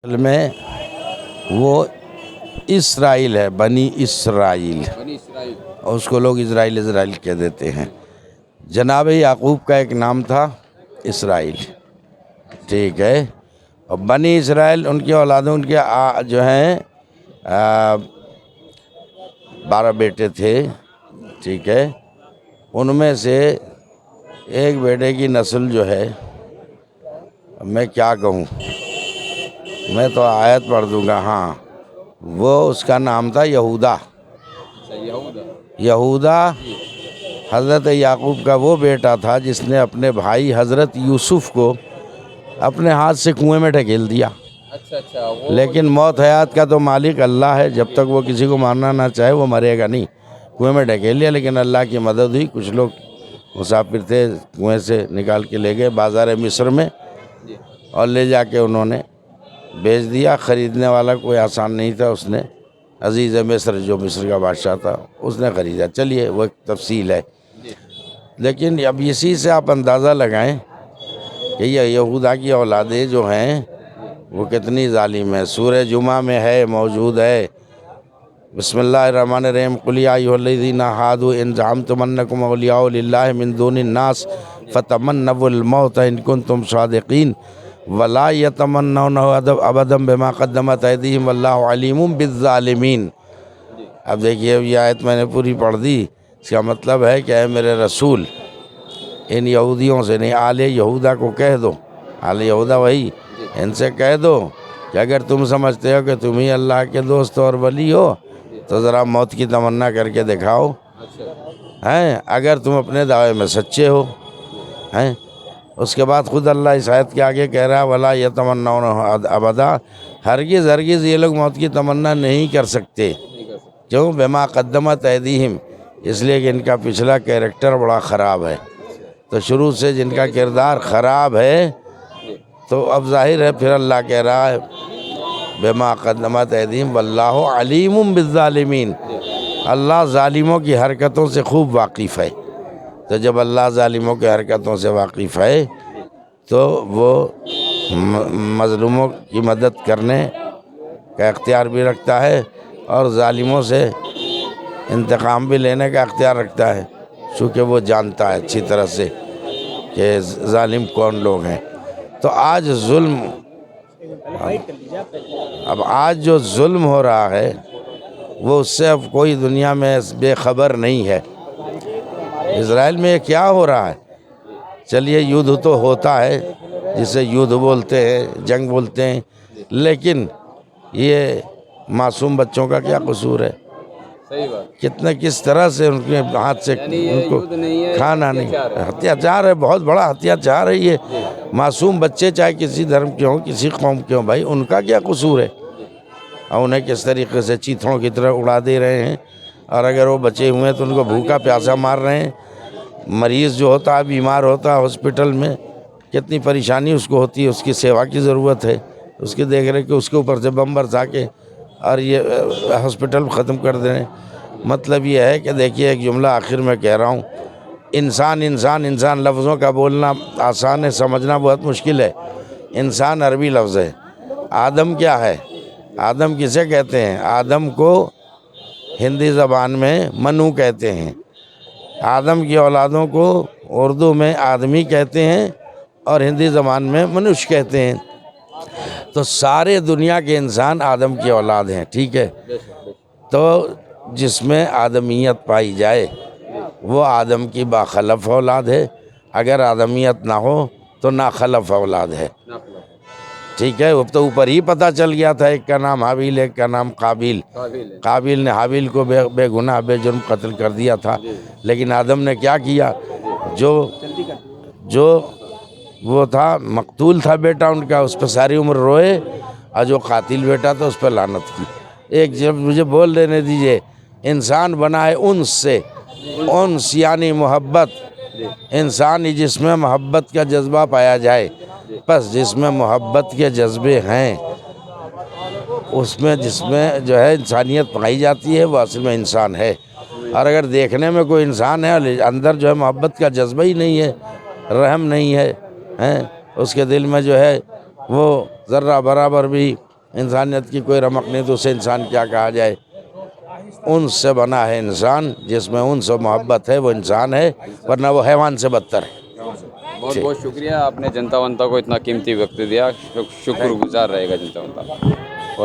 اصل میں وہ اسرائیل ہے، بنی اسرائیل، اور اس کو لوگ اسرائیل کہہ دیتے ہیں۔ جناب یعقوب کا ایک نام تھا اسرائیل، ٹھیک ہے، اور بنی اسرائیل ان کی اولادوں، ان کے جو ہیں 12 بیٹے تھے، ٹھیک ہے، ان میں سے ایک بیٹے کی نسل جو ہے، میں کیا کہوں، میں تو آیت پڑھ دوں گا، ہاں، وہ اس کا نام تھا یہودا۔ یہودا حضرت یعقوب کا وہ بیٹا تھا جس نے اپنے بھائی حضرت یوسف کو اپنے ہاتھ سے کنویں میں ڈھکیل دیا۔ لیکن موت حیات کا تو مالک اللہ ہے، جب تک وہ کسی کو مارنا نہ چاہے وہ مرے گا نہیں۔ کنویں میں ڈھکیل لیا، لیکن اللہ کی مدد ہوئی، کچھ لوگ مسافر تھے، کنویں سے نکال کے لے گئے بازار مصر میں، اور لے جا کے انہوں نے بیچ دیا۔ خریدنے والا کوئی آسان نہیں تھا، اس نے عزیز مصر، جو مصر کا بادشاہ تھا، اس نے خریدا۔ چلیے وہ ایک تفصیل ہے، لیکن اب اسی سے آپ اندازہ لگائیں کہ یہ یہودا کی اولادیں جو ہیں وہ کتنی ظالم ہیں۔ سورہ جمعہ میں ہے، موجود ہے، بسم اللہ الرحمن الرحیم، قل یا ایھا الذین ھادوا ان زعمتم انکم اولیاء للہ من دون الناس فتمنوا الموت ان کنتم صادقین ولا یتمنونہ ابدا بما قدمت ایدیہم واللہ علیم بالظالمین۔ اب دیکھیے، یہ آیت میں نے پوری پڑھ دی، اس کا مطلب ہے کہ اے میرے رسول، ان یہودیوں سے نہیں، آل یہودا کو کہہ دو، آل یہودا وہی، ان سے کہہ دو کہ اگر تم سمجھتے ہو کہ تم ہی اللہ کے دوست اور ولی ہو تو ذرا موت کی تمنا کر کے دکھاؤ، ہیں، اگر تم اپنے دعوے میں سچے ہو، ہیں۔ اس کے بعد خود اللہ اس آیت کے آگے کہہ رہا ہے وَلَا يَتَمَنَّوْنَهُ ابدا، ہرگز ہرگز یہ لوگ موت کی تمنا نہیں کر سکتے۔ کیوں؟ بما قدمت ایدیہم، اس لیے کہ ان کا پچھلا کیریکٹر بڑا خراب ہے، تو شروع سے جن کا کردار خراب ہے، تو اب ظاہر ہے پھر اللہ کہہ رہا ہے بما قدمت ایدیہم واللہ علیم بالظالمین، اللہ ظالموں کی حرکتوں سے خوب واقف ہے۔ تو جب اللہ ظالموں کی حرکتوں سے واقف ہے تو وہ مظلوموں کی مدد کرنے کا اختیار بھی رکھتا ہے، اور ظالموں سے انتقام بھی لینے کا اختیار رکھتا ہے، چونکہ وہ جانتا ہے اچھی طرح سے کہ ظالم کون لوگ ہیں۔ تو آج ظلم، اب آج جو ظلم ہو رہا ہے وہ اس سے اب کوئی دنیا میں بے خبر نہیں ہے۔ اسرائیل میں یہ کیا ہو رہا ہے؟ چلیے یدھ تو ہوتا ہے، جسے یدھ بولتے ہیں، جنگ بولتے ہیں، لیکن یہ معصوم بچوں کا کیا قصور ہے؟ کتنے کس طرح سے ان کے ہاتھ سے ان کو کھانا نہیں، اتیاچار ہے، بہت بڑا اتیاچار ہے یہ۔ معصوم بچے چاہے کسی دھرم کے ہوں، کسی قوم کے ہوں، بھائی ان کا کیا قصور ہے؟ اور انہیں کس طریقے سے چیتھڑوں کی طرح اڑا دے رہے ہیں، اور اگر وہ بچے ہوئے ہیں تو ان کو بھوکا پیاسا مار رہے ہیں۔ مریض جو ہوتا ہے، بیمار ہوتا ہے ہاسپٹل میں، کتنی پریشانی اس کو ہوتی ہے، اس کی سیوا کی ضرورت ہے، اس کی دیکھ ریکھ، کہ اس کے اوپر سے بم برسا کے اور یہ ہاسپٹل ختم کر دیں۔ مطلب یہ ہے کہ دیکھیے، ایک جملہ آخر میں کہہ رہا ہوں، انسان انسان انسان لفظوں کا بولنا آسان ہے، سمجھنا بہت مشکل ہے۔ انسان عربی لفظ ہے۔ آدم کیا ہے؟ آدم کسے کہتے ہیں؟ آدم کو ہندی زبان میں منو کہتے ہیں۔ آدم کی اولادوں کو اردو میں آدمی کہتے ہیں اور ہندی زبان میں منش کہتے ہیں۔ تو سارے دنیا کے انسان آدم کی اولاد ہیں، ٹھیک ہے؟ تو جس میں آدمیت پائی جائے وہ آدم کی باخلف اولاد ہے، اگر آدمیت نہ ہو تو ناخلف اولاد ہے، ٹھیک ہے؟ وہ تو اوپر ہی پتہ چل گیا تھا، ایک کا نام حابیل، ایک کا نام قابیل۔ قابیل نے حابیل کو بے گناہ بے جرم قتل کر دیا تھا، لیکن آدم نے کیا کیا؟ جو وہ تھا، مقتول تھا بیٹا ان کا، اس پہ ساری عمر روئے، اور جو قاتل بیٹا تھا اس پہ لعنت کی۔ ایک جب مجھے بول لینے دیجئے، انسان بنا ہے انس سے، انس یعنی محبت، انسانی جس میں محبت کا جذبہ پایا جائے، بس جس میں محبت کے جذبے ہیں اس میں، جس میں جو ہے انسانیت پائی جاتی ہے، وہ اصل میں انسان ہے۔ اور اگر دیکھنے میں کوئی انسان ہے اور اندر جو ہے محبت کا جذبہ ہی نہیں ہے، رحم نہیں ہے، اس کے دل میں جو ہے وہ ذرہ برابر بھی انسانیت کی کوئی رمق نہیں تو اسے انسان کیا کہا جائے. ان سے بنا ہے انسان، جس میں ان سے محبت ہے وہ انسان ہے، ورنہ وہ حیوان سے بدتر ہے. بہت بہت شکریہ، آپ نے جنتا ونتا کو اتنا قیمتی وقت دیا. شکر گزار رہے گا جنتا ونتا.